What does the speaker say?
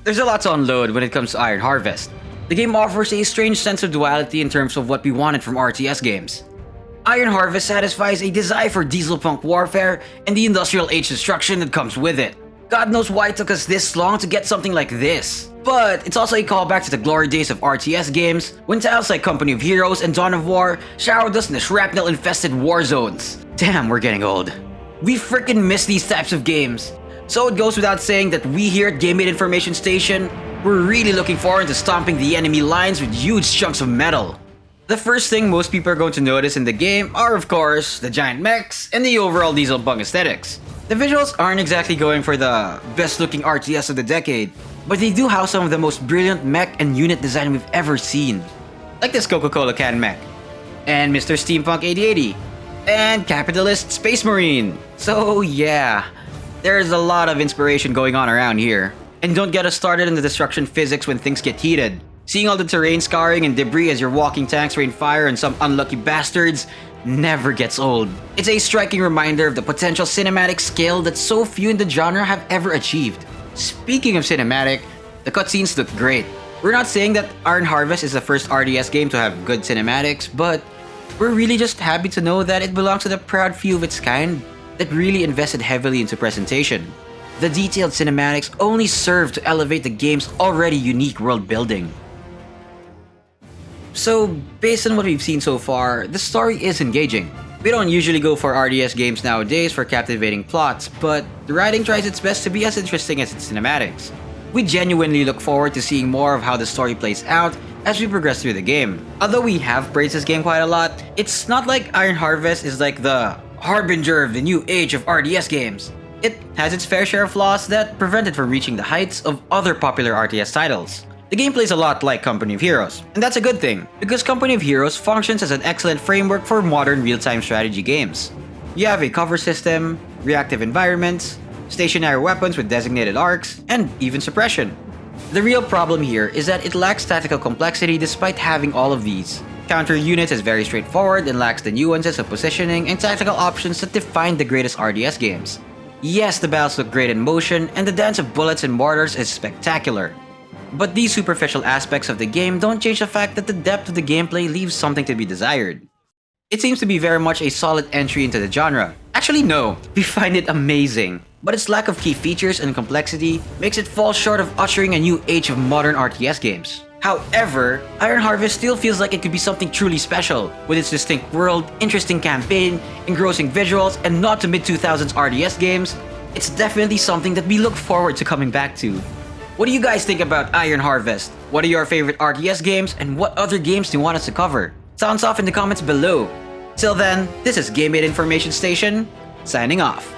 There's a lot to unload when it comes to Iron Harvest. The game offers a strange sense of duality in terms of what we wanted from RTS games. Iron Harvest satisfies a desire for dieselpunk warfare and the industrial age destruction that comes with it. God knows why it took us this long to get something like this. But it's also a callback to the glory days of RTS games, when titles like Company of Heroes and Dawn of War showered us in the shrapnel-infested war zones. Damn, we're getting old. We freaking miss these types of games. So it goes without saying that we here at Game Made Information Station, we're really looking forward to stomping the enemy lines with huge chunks of metal. The first thing most people are going to notice in the game are, of course, the giant mechs and the overall dieselpunk aesthetics. The visuals aren't exactly going for the best looking RTS of the decade, but they do have some of the most brilliant mech and unit design we've ever seen. Like this Coca-Cola can mech, and Mr. Steampunk 8080, and Capitalist Space Marine. So yeah, there's a lot of inspiration going on around here. And don't get us started in the destruction physics when things get heated. Seeing all the terrain scarring and debris as your walking tanks rain fire on some unlucky bastards never gets old. It's a striking reminder of the potential cinematic scale that so few in the genre have ever achieved. Speaking of cinematic, the cutscenes look great. We're not saying that Iron Harvest is the first RTS game to have good cinematics, but we're really just happy to know that it belongs to the proud few of its kind that really invested heavily into presentation. The detailed cinematics only serve to elevate the game's already unique world building. So, based on what we've seen so far, the story is engaging. We don't usually go for RTS games nowadays for captivating plots, but the writing tries its best to be as interesting as its cinematics. We genuinely look forward to seeing more of how the story plays out as we progress through the game. Although we have praised this game quite a lot, it's not like Iron Harvest is like the harbinger of the new age of RTS games. It has its fair share of flaws that prevent it from reaching the heights of other popular RTS titles. The game plays a lot like Company of Heroes, and that's a good thing, because Company of Heroes functions as an excellent framework for modern real-time strategy games. You have a cover system, reactive environments, stationary weapons with designated arcs, and even suppression. The real problem here is that it lacks tactical complexity despite having all of these. Counter units is very straightforward and lacks the nuances of positioning and tactical options that define the greatest RTS games. Yes, the battles look great in motion, and the dance of bullets and mortars is spectacular. But these superficial aspects of the game don't change the fact that the depth of the gameplay leaves something to be desired. It seems to be very much a solid entry into the genre. Actually no, we find it amazing. But its lack of key features and complexity makes it fall short of ushering a new age of modern RTS games. However, Iron Harvest still feels like it could be something truly special, with its distinct world, interesting campaign, engrossing visuals, and not to mid-2000s RTS games. It's definitely something that we look forward to coming back to. What do you guys think about Iron Harvest? What are your favorite RTS games, and what other games do you want us to cover? Sounds off in the comments below. Till then, this is Game Made Information Station, signing off.